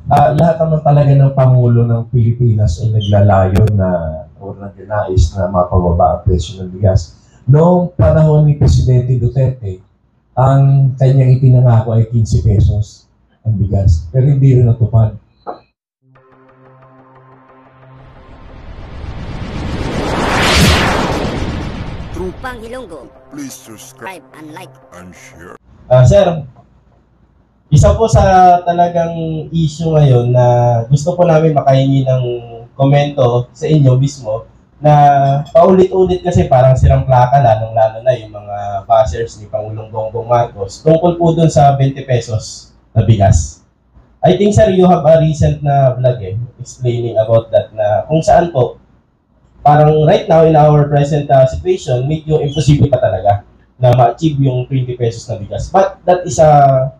Lahat naman talaga ng Pangulo ng Pilipinas ay naglalayo na o nagnanais na mapababa ang presyo ng bigas. Noong panahon ni Presidente Duterte, ang kanyang ipinangako ay 15 pesos ang bigas. Pero hindi rin natupad. Trumpang Ilonggo. Please subscribe Subscribe and like. and share. Sir, isa po sa talagang issue ngayon na gusto po namin makahingi ng komento sa inyo mismo na paulit-ulit kasi parang silang plaka lalong-lalo na yung mga bashers ni Pangulong Bongbong Marcos tungkol po dun sa 20 pesos na bigas. I think sir, you have a recent na vlog explaining about that na kung saan po parang right now in our present situation, medyo imposible pa talaga na ma-achieve yung 20 pesos na bigas. But that is a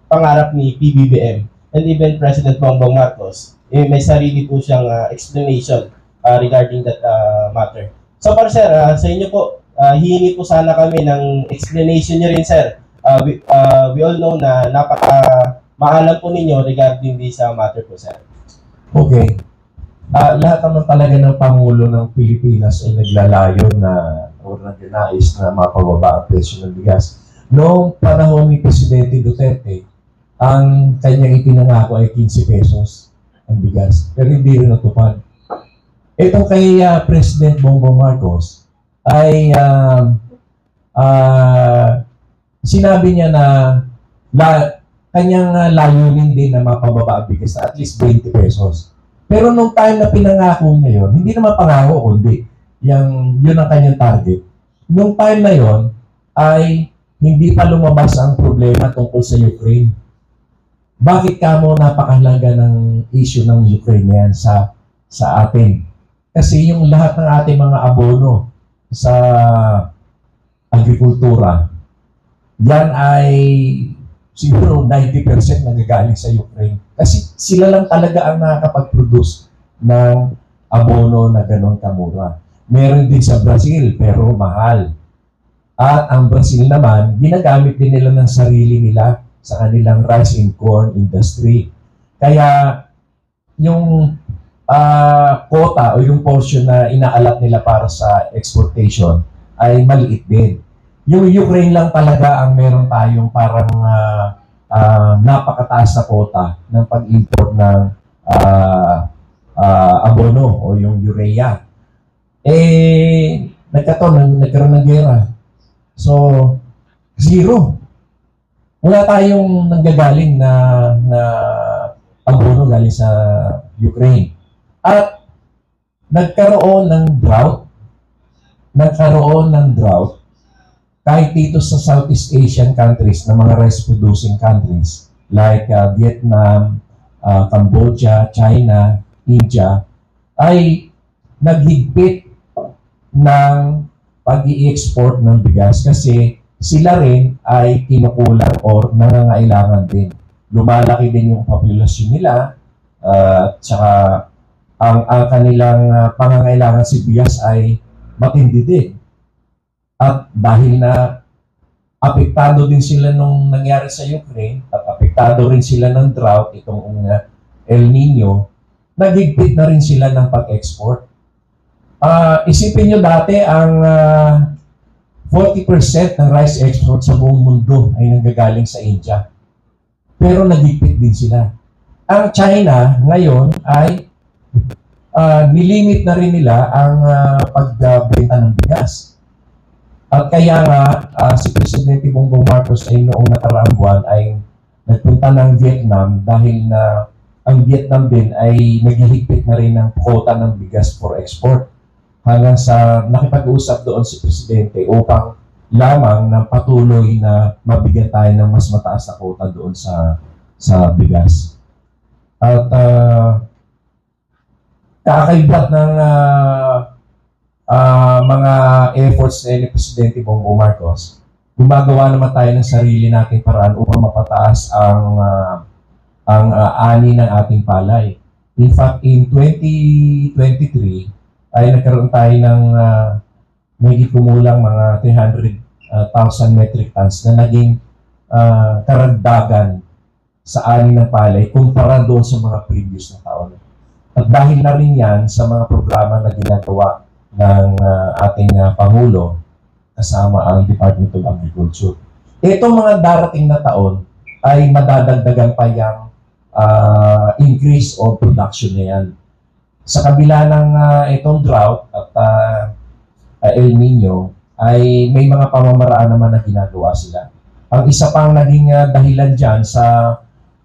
pangarap ni PBBM and even President Bongbong Marcos. May sarili po siyang explanation regarding that matter. So para sir, sa inyo po, hihingi po sana kami ng explanation niyo rin sir. We all know na maalam po ninyo regarding this matter po sir. Okay. Lahat naman talaga ng Pangulo ng Pilipinas ay naglalayo na o nagnanais na mapababa ang presyo ng bigas. Noong panahon ni Presidente Duterte, ang kanyang ipinangako ay 15 pesos ang bigas. Pero hindi rin natupad. Itong kay President Bongbong Marcos ay sinabi niya na kanyang layunin din na mapababa ang bigas na at least 20 pesos. Pero nung time na pinangako niya yun, hindi naman pangako kundi yun ang kanyang target. Nung time na yon ay hindi pa lumabas ang problema tungkol sa Ukraine. Bakit kamo napakahalaga ng issue ng Ukraine yan sa atin? Kasi yung lahat ng ating mga abono sa agrikultura, yan ay siguro 90% nagagaling sa Ukraine. Kasi sila lang talaga ang nakakapag-produce ng abono na ganon kamura. Meron din sa Brazil, pero mahal. At ang Brazil naman, ginagamit din nila ng sarili nila sa kanilang rice and corn industry. Kaya yung quota o yung portion na inaalat nila para sa exportation ay maliit din. Yung Ukraine lang talaga ang meron tayong parang napakataas na quota ng pag-import ng abono o yung urea. Nagkaroon ng gera. So, zero. Wala tayong nanggagaling na abono galing sa Ukraine. At nagkaroon ng drought kahit dito sa Southeast Asian countries na mga rice-producing countries like Vietnam, Cambodia, China, India, ay naghigpit ng pag-i-export ng bigas kasi sila rin ay kinukulang or nangangailangan din. Lumalaki din yung populasyon nila at saka ang kanilang pangangailangan sa bigas ay matindi din. At dahil na apektado din sila nung nangyari sa Ukraine at apektado rin sila ng drought, itong El Nino, naghigpit na rin sila ng pag-export. Isipin nyo dati ang 40% ng rice export sa buong mundo ay nanggagaling sa India. Pero naghigpit din sila. Ang China ngayon ay nilimit na rin nila ang pagbenta ng bigas. At kaya nga, si Presidente Bongbong Marcos ay noong nakaraang buwan ay nagpunta ng Vietnam dahil na ang Vietnam din ay naghihigpit na rin ng quota ng bigas for export. Hanggang sa nakipag-uusap doon si Presidente upang lamang na patuloy na mabigyan tayo ng mas mataas na quota doon sa bigas. At kakaibat ng mga efforts ni Presidente Bongbong Marcos, gumagawa naman tayo ng sarili nating paraan upang mapataas ang ani ng ating palay. In fact, in 2023, ay nagkaroon tayo ng may kumulang mga 300,000 metric tons na naging karagdagan sa ani ng palay kumpara doon sa mga previous na taon. At dahil na rin yan sa mga programa na ginagawa ng ating Pangulo kasama ang Department of Agriculture. Itong mga darating na taon ay madadagdagan pa yung increase of production na yan. Sa kabila ng itong drought at El Nino, ay may mga pamamaraan naman na ginagawa sila. Ang isa pang naging dahilan dyan sa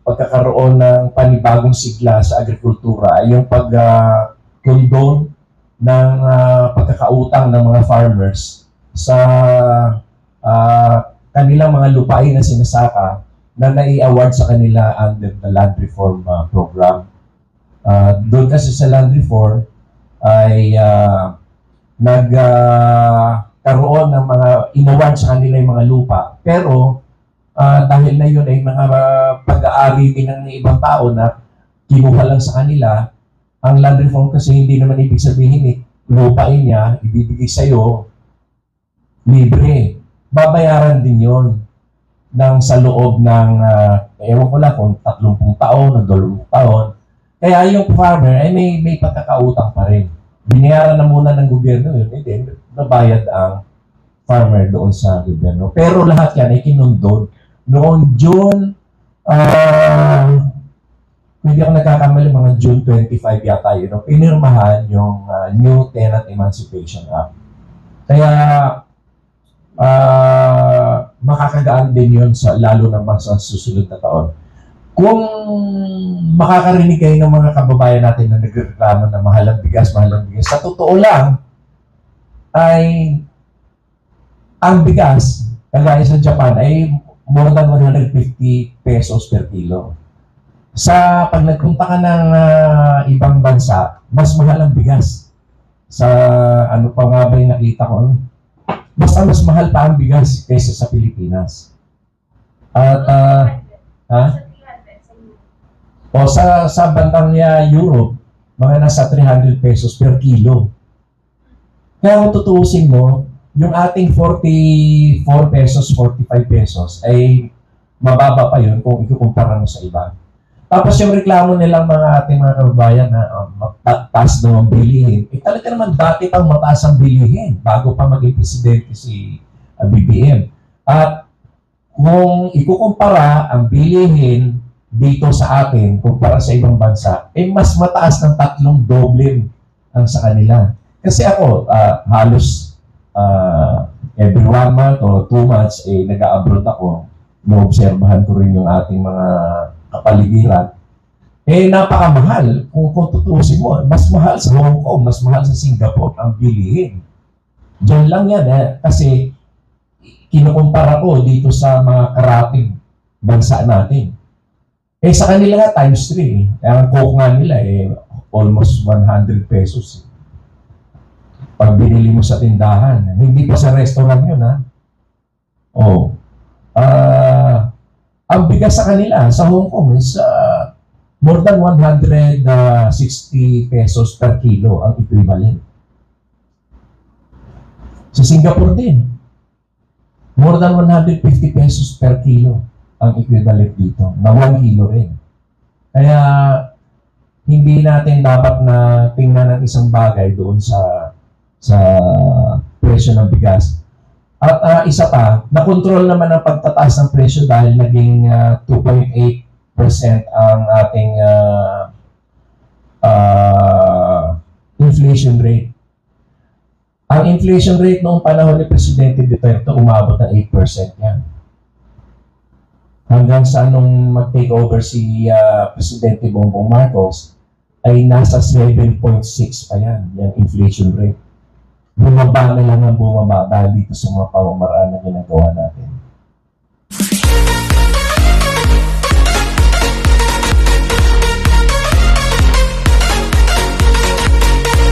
pagkakaroon ng panibagong sigla sa agrikultura ay yung pag-condone ng pagkakautang ng mga farmers sa kanilang mga lupain na sinasaka na nai-award sa kanila under the Land Reform Program. Doon kasi sa Land Reform ay nagkaroon ng mga inaward sa kanila yung mga lupa. Pero dahil na yun ay mga pag-aari din ng ibang tao na kinuha lang sa kanila, ang land reform kasi hindi naman ibig sabihin lupain niya, ibibigay sa'yo, libre. Babayaran din yun ng sa loob ng, ewan ko lang kung 30 taon o 20 taon. Kaya yung farmer ay may pagkakautang pa rin. Binayaran na muna ng gobyerno yun, then nabayad ang farmer doon sa gobyerno. Pero lahat yan ay kinundod. Noong June, hindi ako nagkakamali, mga June 25 yata yun, pinirmahan yung New Tenant Emancipation Act. Kaya, makakagaan din yun lalo naman sa susunod na taon. Kung makakarinig kayo ng mga kababayan natin na nagreklamo na mahal ang bigas, sa totoo lang, ay ang bigas, kagaya sa Japan, ay more than 150 pesos per kilo. Pag nagpunta ka ng ibang bansa, mas mahal ang bigas. Sa ano pa nga ba yung nakita ko? Basta mas mahal pa ang bigas kaysa sa Pilipinas. At, o sa bandang Europe, mga nasa 300 pesos per kilo. Kaya kung tutuusin mo, yung ating 44 pesos, 45 pesos ay mababa pa yun kung ikukumpara mo sa iba. Tapos yung reklamo nilang ating mga kababayan na mataas daw ang bilihin, talaga naman dati pang mataas ang bilihin bago pa maging presidente si BBM. At kung ikukumpara ang bilihin dito sa atin kumpara sa ibang bansa, mas mataas ng 3 doble ang sa kanila. Kasi ako, halos every 1 month or 2 months, nag-a-abroad ako. Naobserbahan ko rin yung ating mga kapaligiran. Napakamahal. Kung tutuusin mo, mas mahal sa Hong Kong, mas mahal sa Singapore ang bilihin. Diyan lang yan. Kasi kinukumpara ko dito sa mga karating bansa natin. Sa kanila nga, times 3. Kaya ang coke nga nila, almost 100 pesos. Pag binili mo sa tindahan, hindi pa sa restaurant yun, ha? Ang bigas sa kanila, sa Hong Kong, is more than 160 pesos per kilo ang equivalent. Sa Singapore din, more than 150 pesos per kilo ang equivalent dito, na 1 kilo rin. Kaya, hindi natin dapat na tingnan ang isang bagay doon sa presyo ng bigas. At isa pa, na-control naman ang pagtataas ng presyo dahil naging 2.8% ang ating inflation rate. Ang inflation rate noong panahon ni Presidente Duterte umabot ng 8% yan. Hanggang sa nung mag-take over si Presidente Bongbong Marcos, ay nasa 7.6 pa yan, yung inflation rate. Bumaba na lang ang bumaba dahil dito sa mga pamamaraan na ginagawa natin.